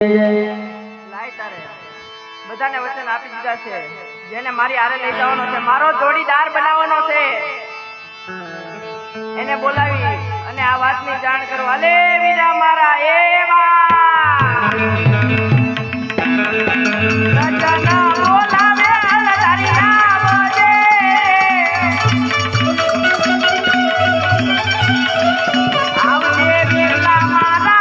લાય તારે બધાને વચન આપી દીધા છે જેને મારી આરે લઈ જવાનો છે મારો જોડીદાર બનાવવાનો છે એને બોલાવી અને આ વાતની જાણ કરવા લે વીરા મારા એવા રાજાના બોલાવે તારી આવજે આવજે વીરા મારા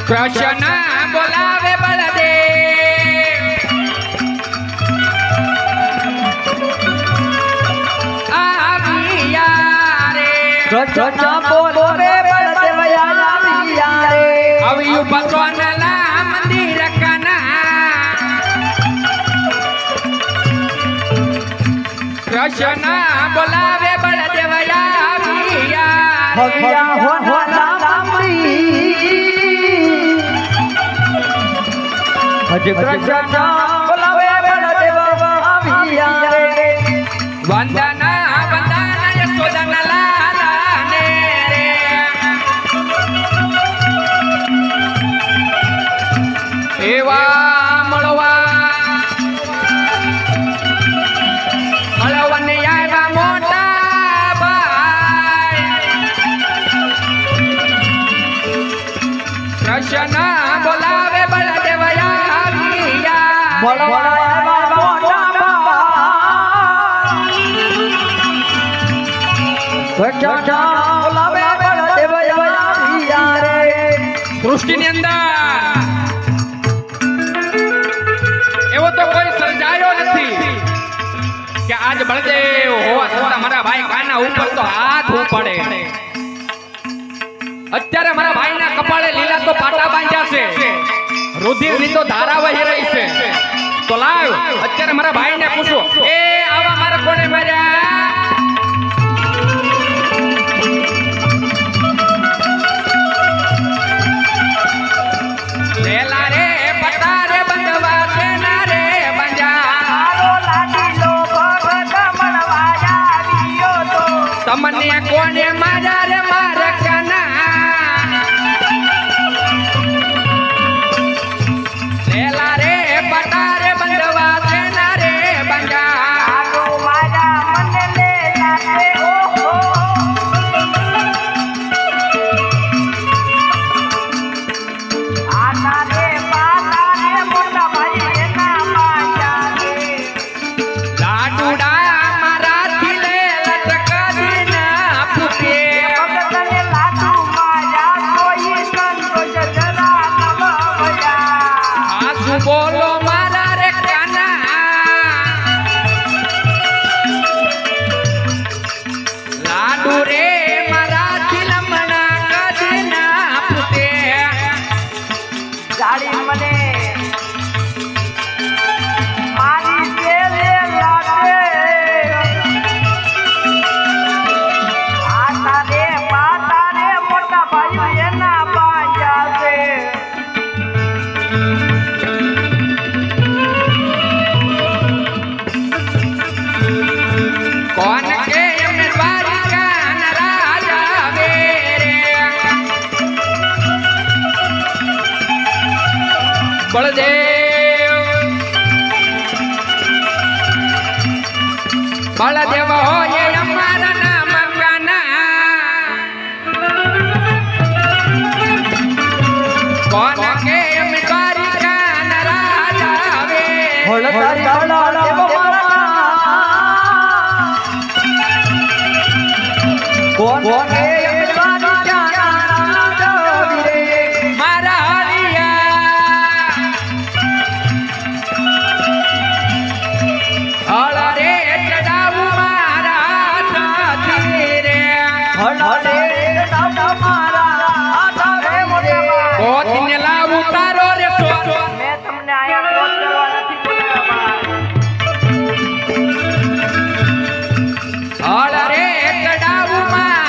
कृष्ण बोलावे बलदेव आविया रे कृष्ण बोलावे बलदेव आविया रे अवियु बसवनला मंदिर कना कृष्ण बोलावे बलदेव आविया हविया हो हज कृष्ण बोलावे बलदेव आविया रे वंदना वंदना यशोदना लाला ने रे एवा મળવા મળવને આવ્યા મોટા ભાઈ કૃષ્ણ બોલાવે બળદેવ આવિયા સૃષ્ટિની અંદર એવો તો કોઈ સર્જાયો નથી કે આજ બળદેવ હોવા છતાં મારા ભાઈ કાના ઉપર તો હાથ ઉપાડે અત્યારે મારા ભાઈના કપાળે લીલા તો પાટા બાંધ્યા છે રુધિરની તો ધારા વહી રહી છે તો લાવ અત્યારે મારા ભાઈને પૂછો એ આવા મારા કોણે માર્યા લેલા રે પતા રે બંધવા સેના રે બંજા લાડીલો ભગત મળવાયા આવ્યો તો તમને કોણે માર્યા રે મારા કાના લેલા રે પતા રે બંધવા સેના રે બંજા આનો મારા મને લે લાગે ઓહો આના રે પાના રે મોટા ભાઈ એના માયા રે લાડુડા મારાથી લે લટકા દીના ફૂટે ભગતને લાડુ માયા કોઈ સંતોષ જરા ન ભયા આસુ બોલો મારા રે કાના લાડુ રે મારાથી લમણા કદીના ફૂટે જાડી મને મારી જેલે લાગે આતા રે પાતા રે મોટા ભાઈ એના પાયા છે કોણ કે એમને દ્વારિકાના રાજા વે રે બળદેવ હોય અમારા નામ કાના કોણ કે એમને દ્વારિકાના રાજા વે કોણ મારા હરિયા હળ રે ચડાવું મારા સાથી રે કોથીને લાવું તારો રે સોરો મેં તમને આયા ક્રોધ કરવા નથી બોલાવ્યા હળ રે ચડાવું મારા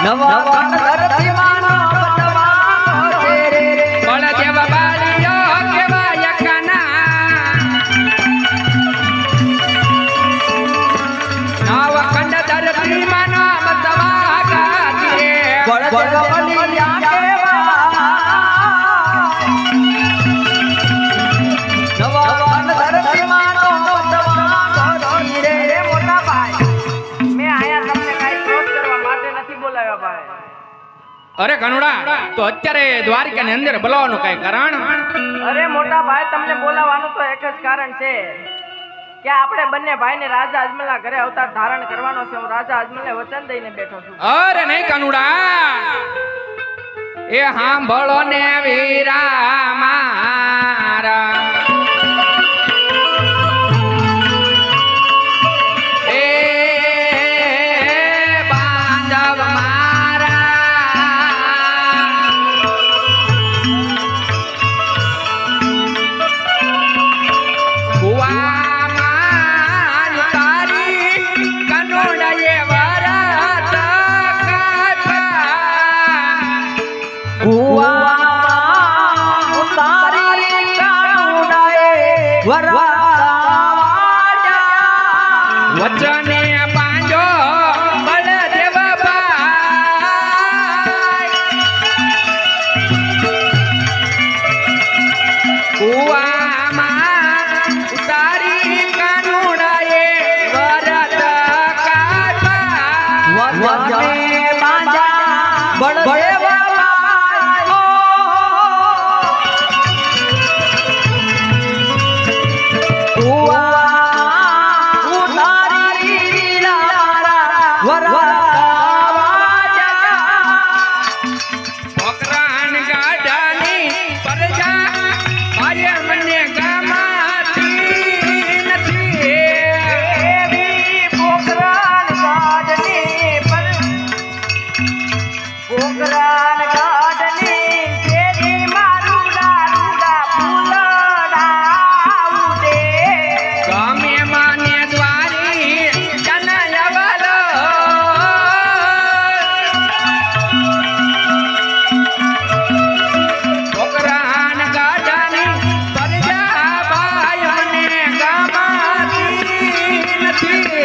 નવા ધરતી માનો બતવાનો છે રે બળદેવ બાલિયો કેવાય કાના નવખંડ ધરતી માનો બતવા ગાતી બળદેવ બલિયા કેવા નવા ધરતી માનો બતવાનો છે રે મોટા ભાઈ મેં આયા તમને કાઈ ક્રોધ કરવા માટે નથી બોલાવ્યા ભાઈ. અરે કનુડા તો અત્યારે દ્વારકાની અંદર બોલાવવાનું કઈ કારણ અરે મોટા ભાઈ તમને બોલાવવાનું તો એક જ કારણ છે કે આપણે બંને ભાઈને રાજા અજમલના ઘરે અવતાર ધારણ કરવાનો છે. હું રાજા અજમલને વચન દઈને બેઠો છું. અરે નહીં કનુડા એ સાંભળો ને વીરા મારા એ બાંધવ મારા કુવામાં તારી કનોડાએ વરત કુવામાં ઉતારી કાનુડાએ વરવાડા વચને પાંજો બળદેવ ભાઈ કુવામાં ઉતારી કાનુડાએ વરત કાઢવા વચને બાંધા બળદેવ છોકરાન ગાડાની પરજા ભાઈ મને ગમાતી નથી એવી પોકરાન ગાઢની પોકરાન ગાઢની શેરી મારું દારૂડા ફૂલડાવું દે. ગમે માને દ્વારી જનયવલો છોકરાન ગાડાની પરજા ભાઈ મને ગમાતી નથી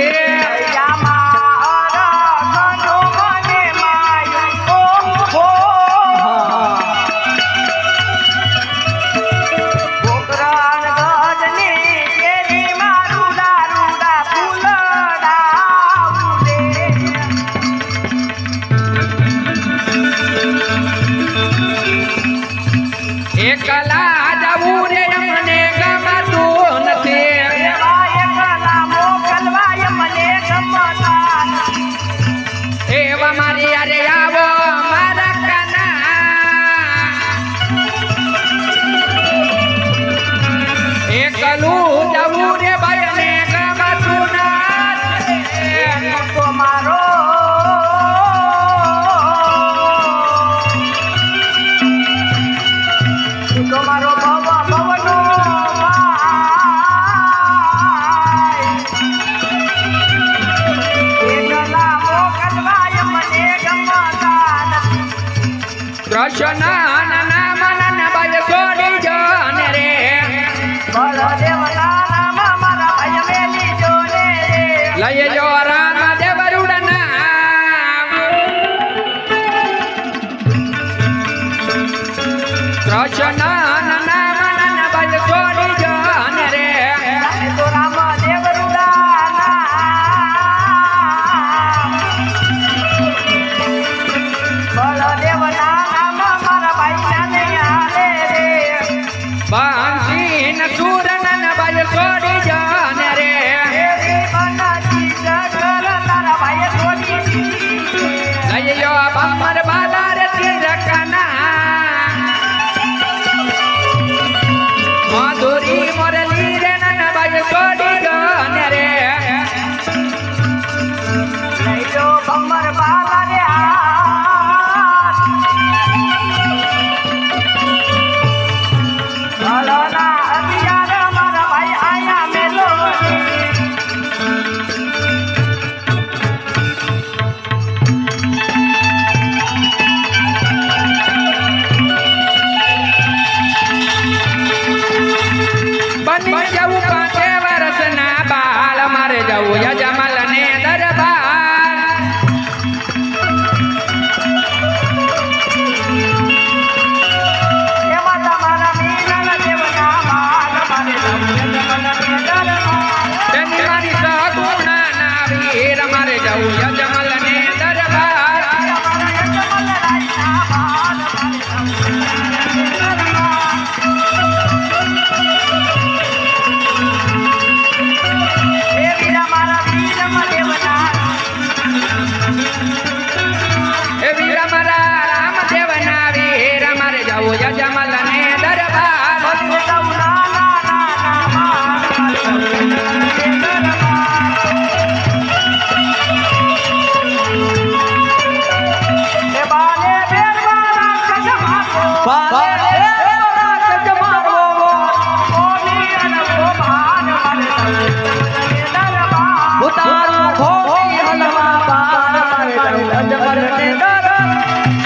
એકલા જવું રે મને ગમતું નથી એવા મારી યારે આવો મારા કાના એકલું જવું રે ભાઈ ને ગમતું નથી મારો તમારો બાબા ભવનો એકલા મોકલવાય મને ગમતા નથી. કૃષ્ણ નાના મનન બાય છોડી જાને રે બળદેવના નામ મારા ભાઈ મેલી જોને રે. લઈ જો રામ દેવરુડના કૃષ્ણ નાના મનન બાય છોડી જાને રે તો રામ દેવરુડાના બળદેવના નામ મારા ભાઈના ભાલે રાજ મારો ઉતારો ભોગી હલવા પાર મારે અજમલ ને દર